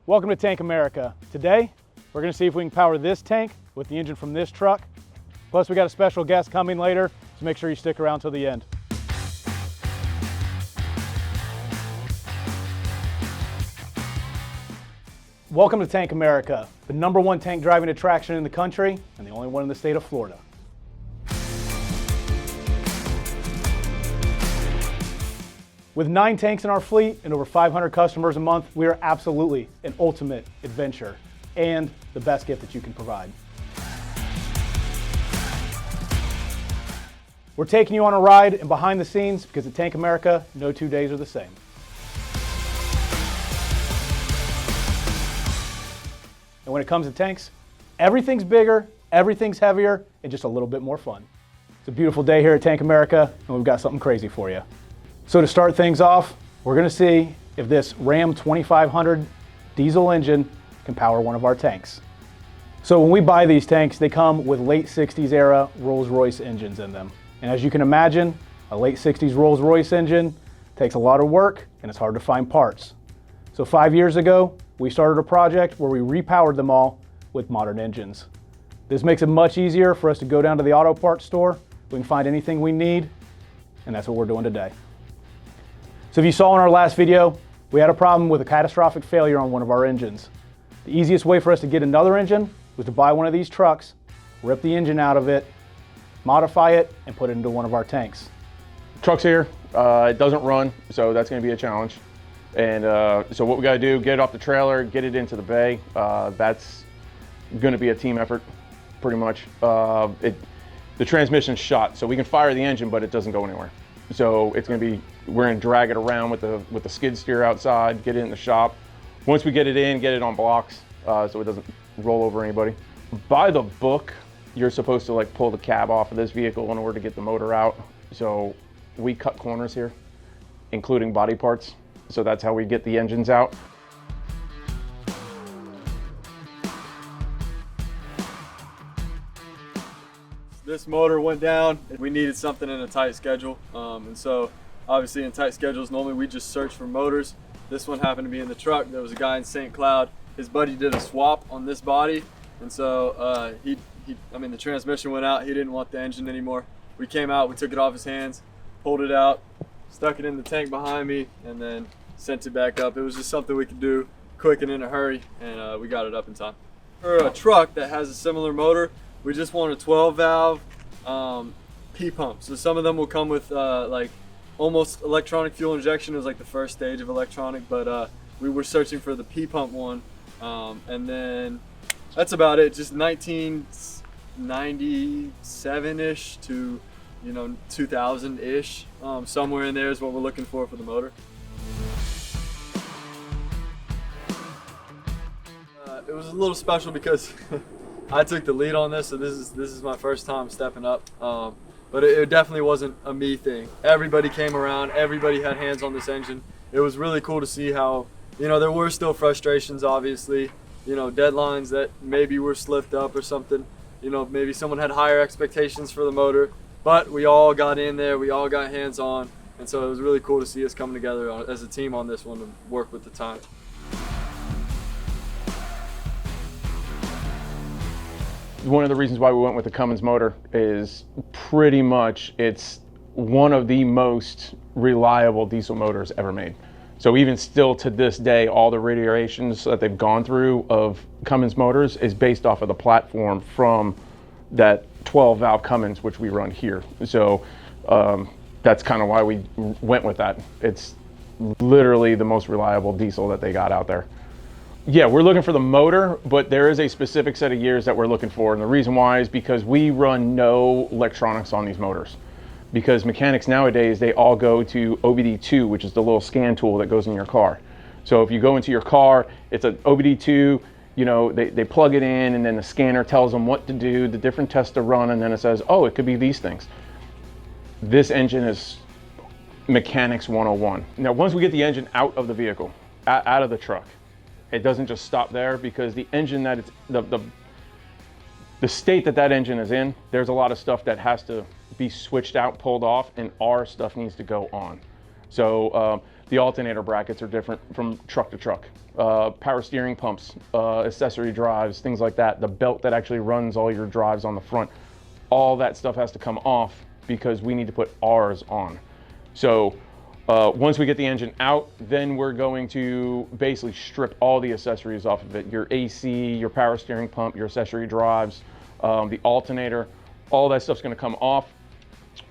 Welcome to Tank America. Today, we're going to see if we can power this tank with the engine from this truck. Plus, we got a special guest coming later, so make sure you stick around till the end. Welcome to Tank America, the #1 tank driving attraction in the country and the only one in the state of Florida. With 9 tanks in our fleet and over 500 customers a month, we are absolutely an ultimate adventure and the best gift that you can provide. We're taking you on a ride and behind the scenes because at Tank America, no 2 days are the same. And when it comes to tanks, everything's bigger, everything's heavier, and just a little bit more fun. It's a beautiful day here at Tank America, and we've got something crazy for you. So to start things off, we're gonna see if this Ram 2500 diesel engine can power one of our tanks. So when we buy these tanks, they come with late 60s era Rolls-Royce engines in them. And as you can imagine, a late 60s Rolls-Royce engine takes a lot of work and it's hard to find parts. So 5 years ago, we started a project where we repowered them all with modern engines. This makes it much easier for us to go down to the auto parts store. We can find anything we need, and that's what we're doing today. So if you saw in our last video, we had a problem with a catastrophic failure on one of our engines. The easiest way for us to get another engine was to buy one of these trucks, rip the engine out of it, modify it, and put it into one of our tanks. Truck's here, it doesn't run, so that's gonna be a challenge. And so what we gotta do, get it off the trailer, get it into the bay. That's gonna be a team effort, pretty much. The transmission's shot, so we can fire the engine, but it doesn't go anywhere. So it's gonna be, we're gonna drag it around with the skid steer outside, get it in the shop. Once we get it in, get it on blocks, so it doesn't roll over anybody. By the book, you're supposed to like pull the cab off of this vehicle in order to get the motor out. So we cut corners here, including body parts. So that's how we get the engines out. This motor went down and we needed something in a tight schedule. And so obviously in tight schedules, normally we just search for motors. This one happened to be in the truck. There was a guy in St. Cloud. His buddy did a swap on this body. And so the transmission went out. He didn't want the engine anymore. We came out, we took it off his hands, pulled it out, stuck it in the tank behind me, and then sent it back up. It was just something we could do quick and in a hurry, and we got it up in time. For a truck that has a similar motor, we just want a 12 valve P-pump. So some of them will come with like almost electronic fuel injection. It was like the first stage of electronic, but we were searching for the P-pump one. And then that's about it, just 1997-ish to 2000-ish. Somewhere in there is what we're looking for the motor. It was a little special because I took the lead on this, so this is my first time stepping up. But it definitely wasn't a me thing. Everybody came around, everybody had hands on this engine. It was really cool to see how, there were still frustrations, obviously, deadlines that maybe were slipped up or something. Maybe someone had higher expectations for the motor, but we all got in there, we all got hands on, and so it was really cool to see us come together as a team on this one and work with the time. One of the reasons why we went with the Cummins motor is pretty much it's one of the most reliable diesel motors ever made. So even still to this day, all the iterations that they've gone through of Cummins motors is based off of the platform from that 12 valve Cummins, which we run here. So that's kind of why we went with that. It's literally the most reliable diesel that they got out there. Yeah, we're looking for the motor, but there is a specific set of gears that we're looking for. And the reason why is because we run no electronics on these motors. Because mechanics nowadays, they all go to OBD2, which is the little scan tool that goes in your car. So if you go into your car, it's an OBD2, they plug it in and then the scanner tells them what to do, the different tests to run, and then it says, oh, it could be these things. This engine is mechanics 101. Now, once we get the engine out of the vehicle, out of the truck, it doesn't just stop there because the engine that it's, the state that engine is in, there's a lot of stuff that has to be switched out, pulled off, and our stuff needs to go on. So The alternator brackets are different from truck to truck. Power steering pumps, accessory drives, things like that. The belt that actually runs all your drives on the front, all that stuff has to come off because we need to put ours on. So once we get the engine out, then we're going to basically strip all the accessories off of it. Your AC, your power steering pump, your accessory drives, the alternator, all that stuff's gonna come off.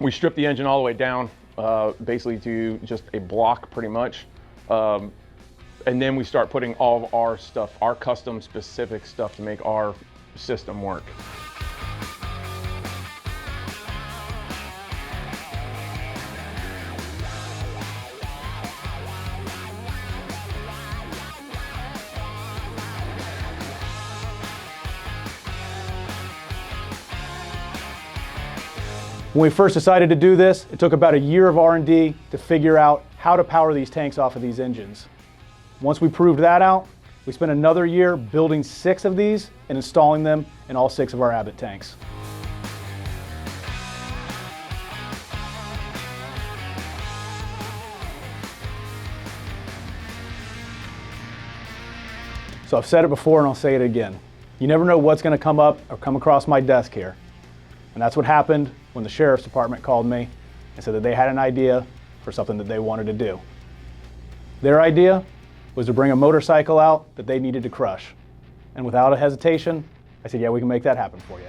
We strip the engine all the way down, basically to just a block pretty much. And then we start putting all of our stuff, our custom specific stuff to make our system work. When we first decided to do this, it took about a year of R&D to figure out how to power these tanks off of these engines. Once we proved that out, we spent another year building 6 of these and installing them in all 6 of our Abbott tanks. So I've said it before and I'll say it again. You never know what's going to come up or come across my desk here. And that's what happened when the Sheriff's Department called me and said that they had an idea for something that they wanted to do. Their idea was to bring a motorcycle out that they needed to crush. And without a hesitation, I said, yeah, we can make that happen for you.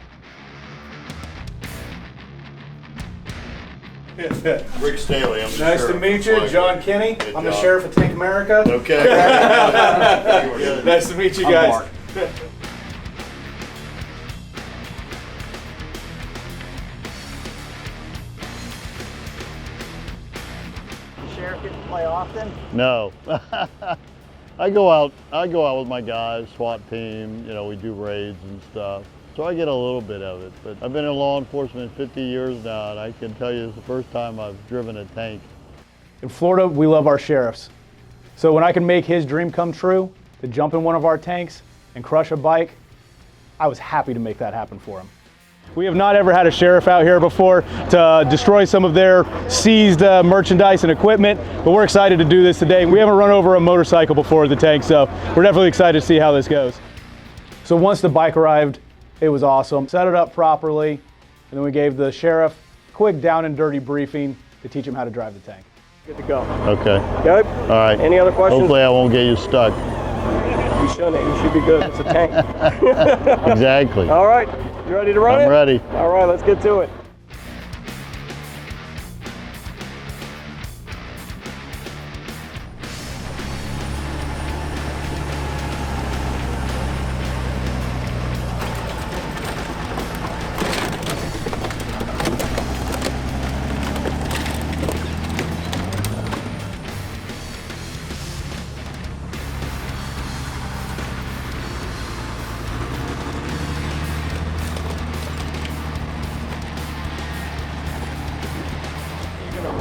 Rick Staley, I'm the Nice sheriff. to meet you, John Kinney. Hey, I'm the John. Sheriff of Tank America. Okay. Nice to meet you I'm guys. Mark. Sheriff get to play often? No. I go out with my guys, SWAT team, you know, we do raids and stuff. So I get a little bit of it, but I've been in law enforcement 50 years now, and I can tell you it's the first time I've driven a tank. In Florida, we love our sheriffs. So when I can make his dream come true, to jump in one of our tanks and crush a bike, I was happy to make that happen for him. We have not ever had a sheriff out here before to destroy some of their seized merchandise and equipment, but we're excited to do this today. We haven't run over a motorcycle before at the tank, so we're definitely excited to see how this goes. So once the bike arrived, it was awesome. Set it up properly, and then we gave the sheriff a quick down and dirty briefing to teach him how to drive the tank. Good to go. Okay. Good? All right. Any other questions? Hopefully I won't get you stuck. You shouldn't. You should be good. It's a tank. Exactly. All right. You ready to run it? I'm ready. All right, let's get to it.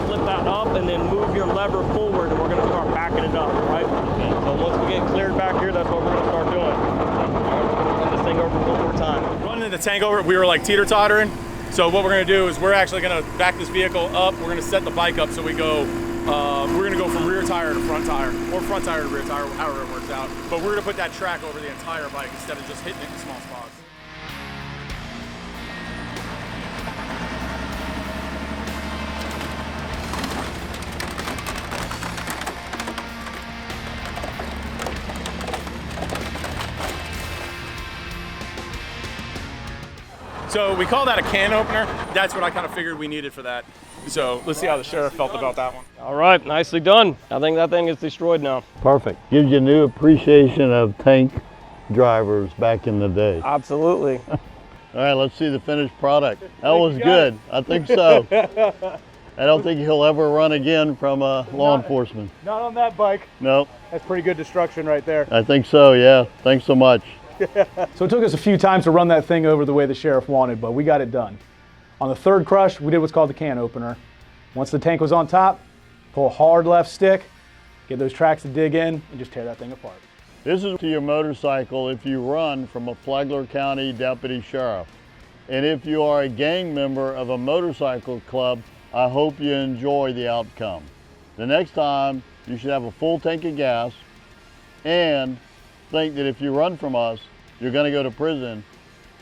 Flip that up and then move your lever forward, and we're going to start backing it up, right? So once we get cleared back here, that's what we're going to start doing. All right, we're going to run this thing over one more time. Running the tank over, we were like teeter-tottering. So what we're gonna do is we're actually gonna back this vehicle up. We're gonna set the bike up so we go, we're gonna go from rear tire to front tire, or front tire to rear tire, however it works out. But we're gonna put that track over the entire bike instead of just hitting it in small spots. So we call that a can opener. That's what I kind of figured we needed for that. So let's see how the sheriff felt about that one. All right, nicely done. I think that thing is destroyed now. Perfect. Gives you a new appreciation of tank drivers back in the day. Absolutely. All right, let's see the finished product. That was good. I think so. I don't think he'll ever run again from law enforcement. Not on that bike. No, That's pretty good destruction right there. I think so, yeah. Thanks so much. So it took us a few times to run that thing over the way the sheriff wanted, but we got it done. On the third crush, we did what's called the can opener. Once the tank was on top, pull a hard left stick, get those tracks to dig in, and just tear that thing apart. This is to your motorcycle if you run from a Flagler County deputy sheriff. And if you are a gang member of a motorcycle club, I hope you enjoy the outcome. The next time you should have a full tank of gas, and think that if you run from us, you're going to go to prison,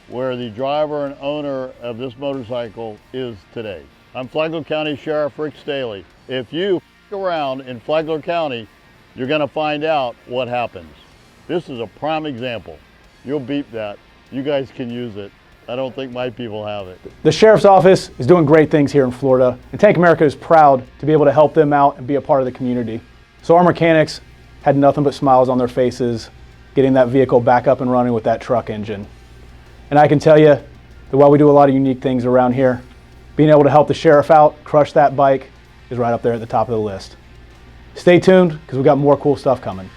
where the driver and owner of this motorcycle is today. I'm Flagler County Sheriff Rick Staley. If you around in Flagler County, you're going to find out what happens. This is a prime example. You'll beep that. You guys can use it. I don't think my people have it. The Sheriff's Office is doing great things here in Florida, and Tank America is proud to be able to help them out and be a part of the community. So our mechanics had nothing but smiles on their faces, getting that vehicle back up and running with that truck engine. And I can tell you that while we do a lot of unique things around here, being able to help the sheriff out, crush that bike, is right up there at the top of the list. Stay tuned, because we've got more cool stuff coming.